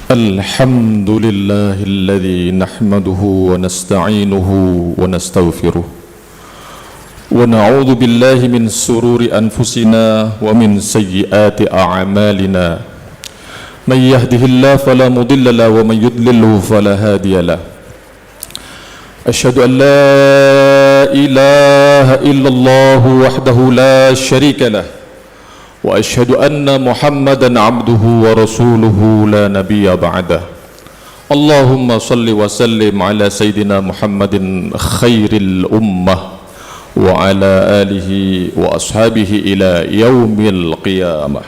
الحمد لله الذي نحمده ونستعينه ونستغفره ونعوذ بالله من شرور أنفسنا ومن سيئات أعمالنا من يهده الله فلا مضل له ومن يضلله فلا هادي له أشهد أن لا إله إلا الله وحده لا شريك له وأشهد أن محمدا عبده ورسوله لا نبي بعده اللهم صل وسلم على سيدنا محمد خير الأمة وعلى آله وأصحابه إلى يوم القيامة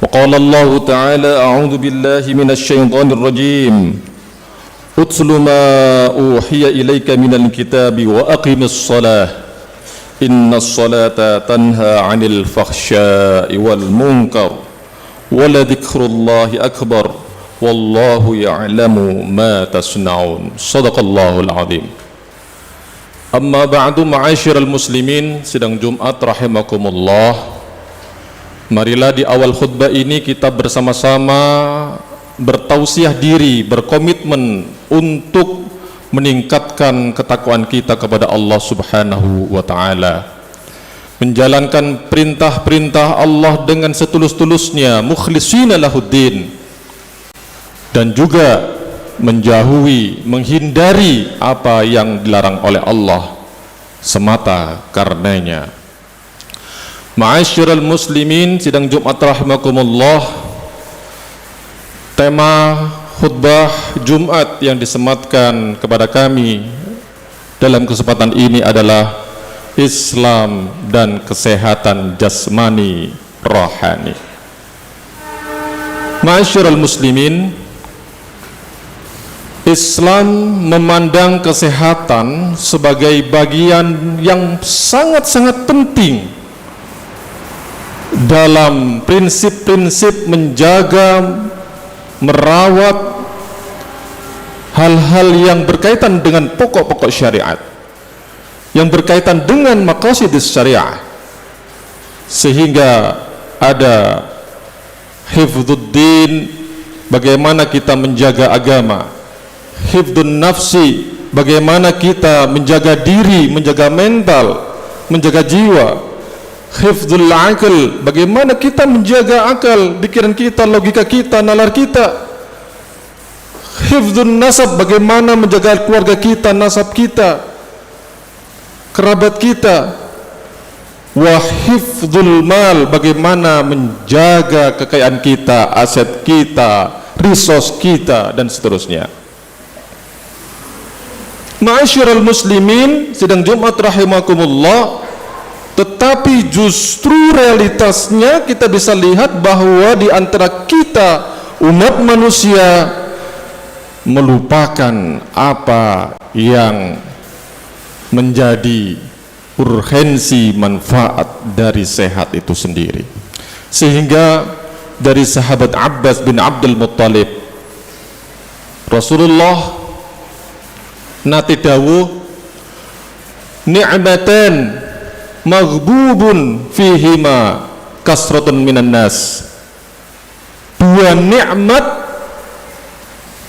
وقال الله تعالى أعوذ بالله من الشيطان الرجيم اتل ما أوحي إليك من الكتاب وأقم الصلاة إن الصلاة تنهى عن الفحشاء والمنكر ولذكر الله أكبر والله يعلم ما تصنعون صدق الله العظيم. Amma ba'du ma'asyiral muslimin, sidang Jumat rahimakumullah. Marilah di awal khutbah ini kita bersama-sama bertausiah diri, berkomitmen untuk meningkatkan ketakwaan kita kepada Allah Subhanahu wa ta'ala, menjalankan perintah-perintah Allah dengan setulus-tulusnya, mukhlishina lahuddin, dan juga menjauhi, menghindari apa yang dilarang oleh Allah semata karenanya. Ma'asyiral muslimin, sidang Jumat rahimakumullah, tema khutbah Jumat yang disematkan kepada kami dalam kesempatan ini adalah Islam dan kesehatan jasmani rohani. Ma'asyiral muslimin, Islam memandang kesehatan sebagai bagian yang sangat-sangat penting dalam prinsip-prinsip menjaga, merawat hal-hal yang berkaitan dengan pokok-pokok syariat, yang berkaitan dengan maqasidus syariah, sehingga ada hifdzuddin, bagaimana kita menjaga agama, hifdzun nafsi, bagaimana kita menjaga diri, menjaga mental, menjaga jiwa, hifdzul aql, bagaimana kita menjaga akal, pikiran kita, logika kita, nalar kita, hifdzun nasab, bagaimana menjaga keluarga kita, nasab kita, kerabat kita, wa hifdzul mal, bagaimana menjaga kekayaan kita, aset kita, resource kita, dan seterusnya. Ma'asyiral muslimin, sidang Jumat rahimakumullah, tetapi justru realitasnya kita bisa lihat bahwa di antara kita umat manusia melupakan apa yang menjadi urgensi manfaat dari sehat itu sendiri, sehingga dari sahabat Abbas bin Abdul Muttalib, Rasulullah nate dawuh, ni'matan maghdubun fihima kasratun minan nas, dua nikmat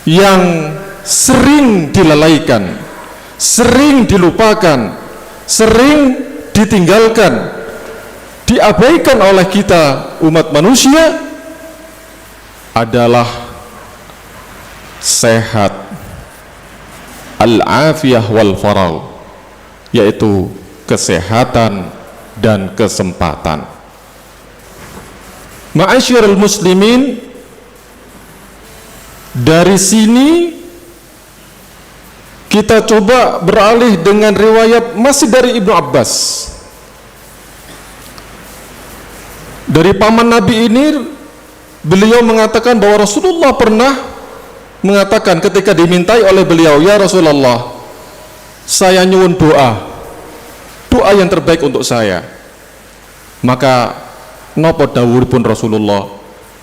yang sering dilalaikan, sering dilupakan, sering ditinggalkan, diabaikan oleh kita umat manusia adalah sehat, al-afiyah wal faragh, yaitu kesehatan dan kesempatan. Ma'asyiral muslimin, dari sini kita coba beralih dengan riwayat masih dari Ibnu Abbas. Dari paman Nabi ini, beliau mengatakan bahwa Rasulullah pernah mengatakan ketika dimintai oleh beliau, ya Rasulullah, saya nyuwun doa yang terbaik untuk saya. Maka napa dawuhipun Rasulullah,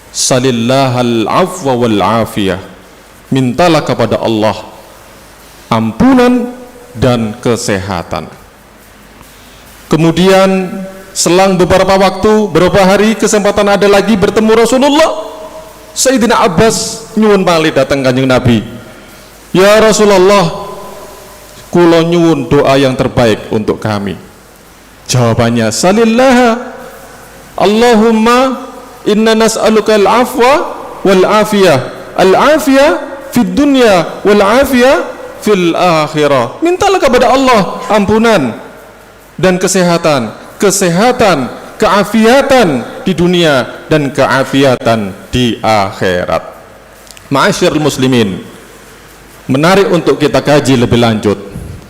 salillahal afwa wal afiyah, mintalah kepada Allah ampunan dan kesehatan. Kemudian selang beberapa waktu, beberapa hari, kesempatan ada lagi bertemu Rasulullah. Sayyidina Abbas nyuwun malih datang Kanjeng Nabi, ya Rasulullah, kula nyuwun doa yang terbaik untuk kami. Jawabannya, salillah Allahumma inna nas'aluka al-afwa wal afiyah, al-afiyah fid dunya wal afiyah fil akhirah. Mintalah kepada Allah ampunan dan kesehatan, keafiatan di dunia dan keafiatan di akhirat. Ma'asyiral muslimin, menarik untuk kita kaji lebih lanjut.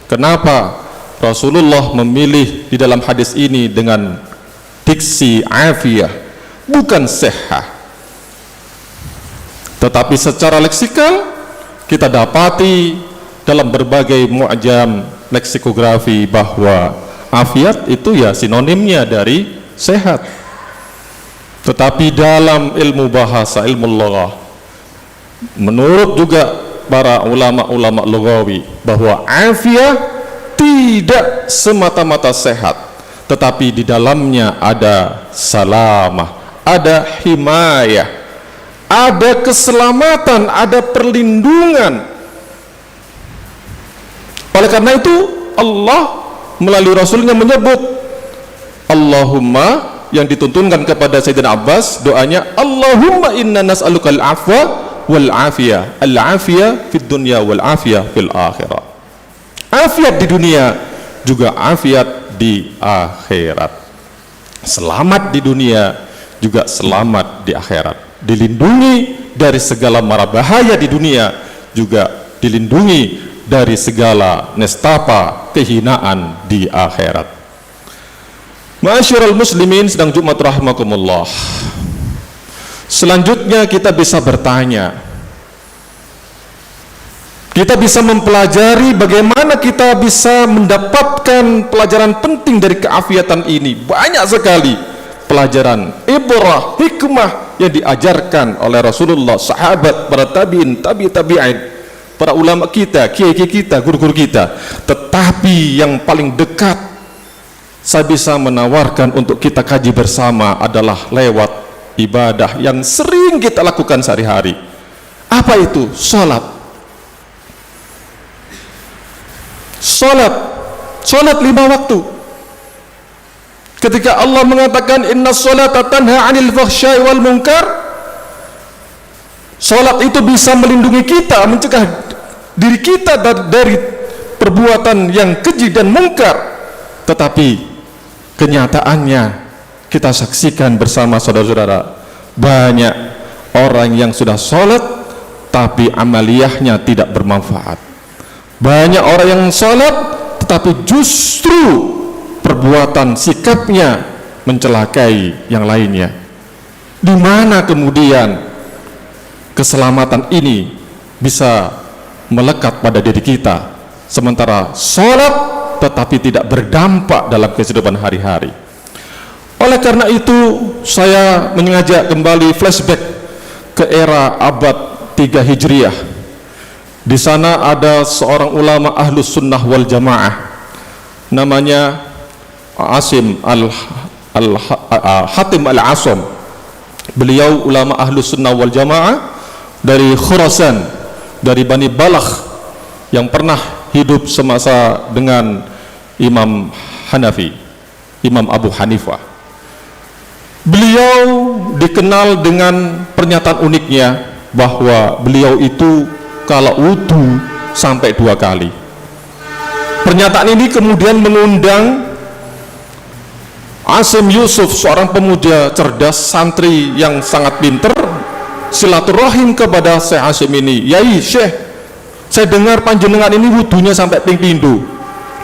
Kenapa Rasulullah memilih di dalam hadis ini dengan diksi afiyah, bukan sehah? Tetapi secara leksikal kita dapati dalam berbagai mu'jam leksikografi bahwa afiat itu ya sinonimnya dari sehat. Tetapi dalam ilmu bahasa, ilmu lughah, menurut juga para ulama-ulama lughawi, bahwa afiat tidak semata-mata sehat, tetapi di dalamnya ada salamah, ada himayah, ada keselamatan, ada perlindungan. Oleh karena itu Allah melalui Rasulnya menyebut Allahumma, yang dituntunkan kepada Sayyidina Abbas, doanya Allahumma inna nas'alukal afwa wal afiyah, al afiyah fid dunya wal afiyah fil akhirah. Afiat di dunia juga afiat di akhirat. Selamat di dunia juga selamat di akhirat. Dilindungi dari segala mara bahaya di dunia, juga dilindungi dari segala nestapa kehinaan di akhirat. Ma'asyiral muslimin sedang Jumat rahimakumullah. Selanjutnya kita bisa bertanya, kita bisa mempelajari bagaimana kita bisa mendapatkan pelajaran penting dari keafiatan ini. Banyak sekali pelajaran, ibrah, hikmah yang diajarkan oleh Rasulullah, sahabat, para tabi'in, tabi'in, para ulama kita, kiai-kiai kita, guru-guru kita. Tetapi yang paling dekat saya bisa menawarkan untuk kita kaji bersama adalah lewat ibadah yang sering kita lakukan sehari-hari. Apa itu? Salat. Salat 5 waktu. Ketika Allah mengatakan inna sholata tanha 'anil fahsya'i wal munkar, salat itu bisa melindungi kita, mencegah diri kita dari perbuatan yang keji dan mungkar. Tetapi kenyataannya kita saksikan bersama saudara-saudara, banyak orang yang sudah sholat tapi amaliyahnya tidak bermanfaat. Banyak orang yang sholat tetapi justru perbuatan sikapnya mencelakai yang lainnya. Di mana kemudian keselamatan ini bisa melekat pada diri kita, sementara sholat tetapi tidak berdampak dalam kehidupan hari-hari. Oleh karena itu saya mengajak kembali flashback ke era abad 3 Hijriah. Di sana ada seorang ulama Ahlus Sunnah wal Jamaah, namanya Hatim al-Asom. Beliau ulama Ahlus Sunnah wal Jamaah dari Khurasan, dari Bani Balakh, yang pernah hidup semasa dengan Imam Hanafi, Imam Abu Hanifah. Beliau dikenal dengan pernyataan uniknya bahwa beliau itu kalau wudu sampai 2 kali. Pernyataan ini kemudian mengundang Asim Yusuf, seorang pemuda cerdas, santri yang sangat pinter, silaturahim kepada Syekh Asim ini. Yai Syekh, saya dengar panjenengan ini wudunya sampai ping pindho.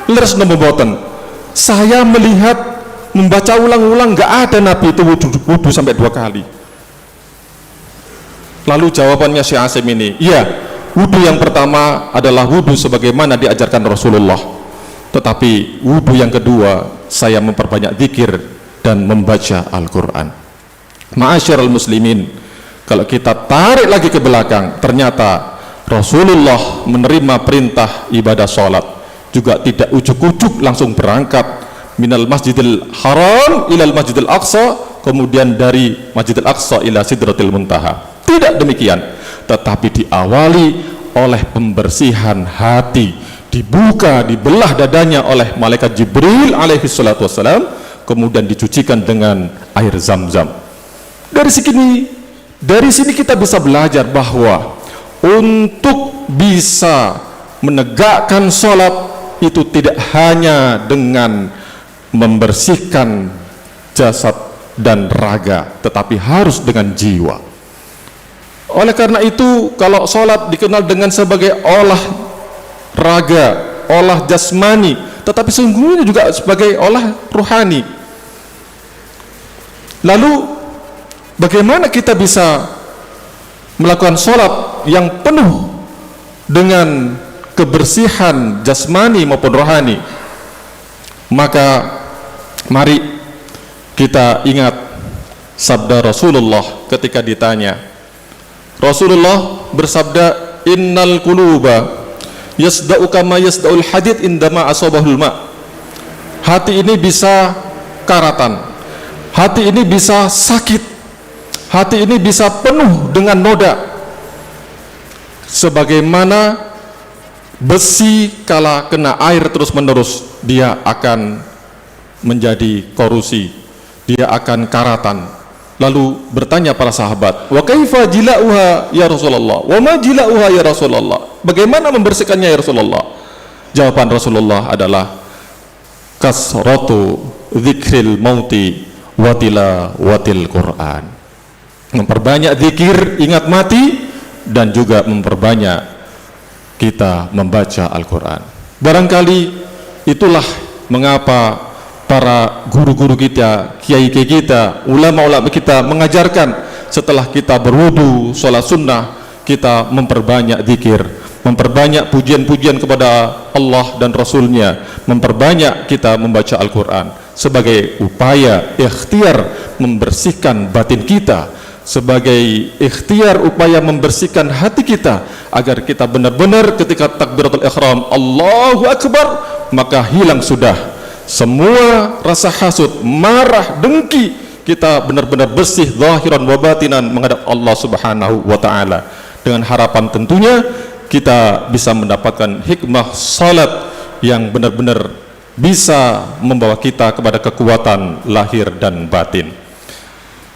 Leres nemboten. Saya melihat membaca ulang-ulang nggak ada Nabi itu wudu sampai 2 kali. Lalu jawabannya Syekh Asim ini, iya, wudu yang pertama adalah wudu sebagaimana diajarkan Rasulullah. Tetapi wudu yang kedua, saya memperbanyak zikir dan membaca Al-Quran. Ma'asyiral muslimin, kalau kita tarik lagi ke belakang, ternyata Rasulullah menerima perintah ibadah sholat juga tidak ujuk-ujuk langsung berangkat minal masjidil haram ilal masjidil aqsa, kemudian dari masjidil aqsa ila sidratil muntaha. Tidak demikian, tetapi diawali oleh pembersihan hati, dibelah dadanya oleh malaikat Jibril alaihi salatu wassalam, kemudian dicucikan dengan air Zam-Zam. Dari sini kita bisa belajar bahwa untuk bisa menegakkan sholat itu tidak hanya dengan membersihkan jasad dan raga, tetapi harus dengan jiwa. Oleh karena itu, kalau sholat dikenal dengan sebagai olah raga, olah jasmani, tetapi sesungguhnya juga sebagai olah rohani. Lalu bagaimana kita bisa melakukan sholat yang penuh dengan kebersihan jasmani maupun rohani? Maka mari kita ingat sabda Rasulullah ketika ditanya. Rasulullah bersabda, innal quluba yasda'u kama yasda'ul hadid indama asabahul ma. Hati ini bisa karatan, hati ini bisa sakit, hati ini bisa penuh dengan noda, sebagaimana besi kala kena air terus menerus, dia akan menjadi korosi, dia akan karatan. Lalu bertanya para sahabat, wa kaifa jila'uha ya Rasulullah, wa ma jila'uha ya Rasulullah, bagaimana membersihkannya ya Rasulullah? Jawaban Rasulullah adalah kasratu dzikril mauti wa tilawatil Quran. Memperbanyak zikir, ingat mati, dan juga memperbanyak kita membaca Al-Quran. Barangkali itulah mengapa para guru-guru kita, kiai-kiai kita, ulama-ulama kita mengajarkan setelah kita berwudu, sholat sunnah, kita memperbanyak zikir, memperbanyak pujian-pujian kepada Allah dan Rasulnya, memperbanyak kita membaca Al-Quran sebagai upaya ikhtiar membersihkan batin kita, sebagai ikhtiar upaya membersihkan hati kita, agar kita benar-benar ketika takbiratul ihram Allahu Akbar, maka hilang sudah semua rasa hasud, marah, dengki. Kita benar-benar bersih zahiran wa batinan menghadap Allah Subhanahu wa ta'ala, dengan harapan tentunya kita bisa mendapatkan hikmah salat yang benar-benar bisa membawa kita kepada kekuatan lahir dan batin.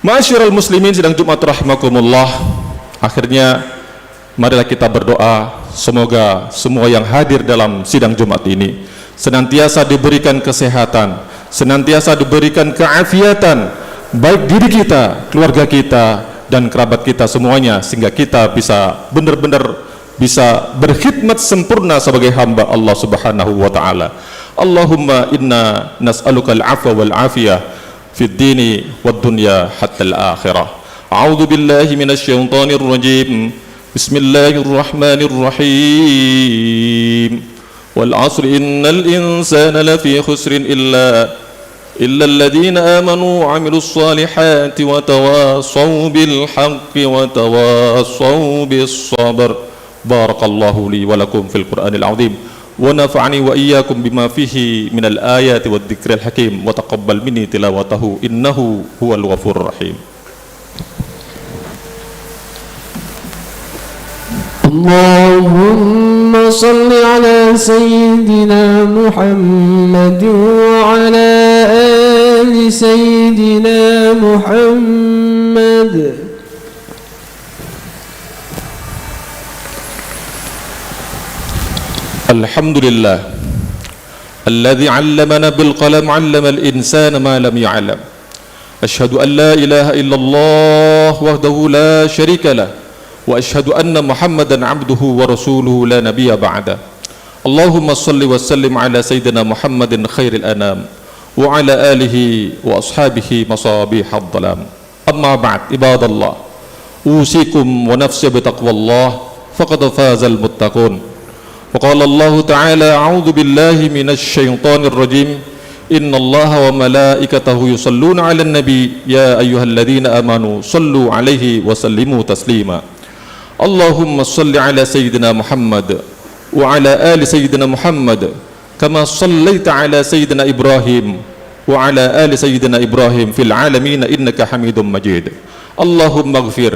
Ma'asyiral muslimin sidang Jumat rahimakumullah, akhirnya marilah kita berdoa semoga semua yang hadir dalam sidang Jumat ini senantiasa diberikan kesehatan, senantiasa diberikan keafiatan, baik diri kita, keluarga kita, dan kerabat kita semuanya, sehingga kita bisa benar-benar bisa berkhidmat sempurna sebagai hamba Allah Subhanahu wa ta'ala. Allahumma inna nas'aluka al-'afwa wal-'afiyah fid dini wad dunya hatta al-akhirah. A'udzu billahi minasy syaithanir rajim. Bismillahirrahmanirrahim. والعصر إن الإنسان لفي خسر إلا الذين آمنوا وعملوا الصالحات وتواصوا بالحق وتواصوا بالصبر. بارك الله لي ولكم في القرآن العظيم ونفعني وإياكم بما فيه من الآيات والذكر الحكيم وتقبل مني تلاوته إنه هو الغفور الرحيم. اللهم صل على سيدنا محمد وعلى آل سيدنا محمد. الحمد لله الذي علمنا بالقلم علم الإنسان ما لم يعلم. أشهد أن لا إله إلا الله وحده لا شريك له وأشهد أن محمدا عبده ورسوله لا نبي بعده. اللهم صل وسلم على سيدنا محمد خير الأنام وعلى آله وأصحابه مصابيح الظلام. أما بعد عباد الله، أوصيكم ونفسي بتقوى الله فقد فاز المتقون. وقال الله تعالى: أعوذ بالله من الشيطان الرجيم إن الله وملائكته يصلون على النبي يا أيها الذين آمنوا صلوا عليه وسلموا تسليما. اللهم صل على سيدنا محمد وعلى آل سيدنا محمد كما صليت على سيدنا إبراهيم وعلى آل سيدنا إبراهيم في العالمين إنك حميد مجيد. اللهم اغفر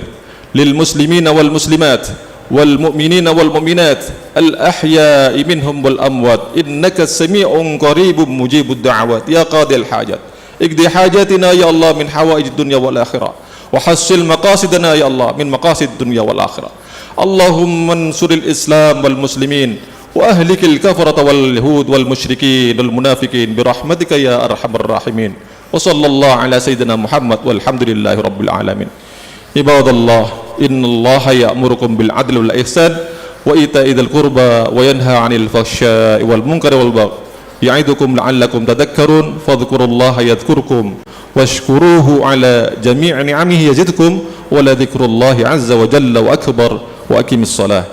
للمسلمين والمسلمات والمؤمنين والمؤمنات الأحياء منهم والأموات إنك سميع قريب مجيب الدعوات يا قاضي الحاجات اقضي حاجاتنا يا الله من حوائج الدنيا والآخرة وحصل مقاصدنا يا الله من مقاصد الدنيا والآخرة اللهم انصر الإسلام والمسلمين وأهلك الكفرة واليهود والمشركين والمنافقين برحمتك يا أرحم الراحمين وصلى الله على سيدنا محمد والحمد لله رب العالمين. عباد الله إن الله يأمركم بالعدل والإحسان وإيتاء ذي القربى وينهى عن الفحشاء والمنكر والبغي يعظكم لعلكم تذكرون فاذكروا الله يذكركم واشكروه على جميع نعمه يزدكم ولذكر الله عز وجل وأكبر وأقم الصلاة.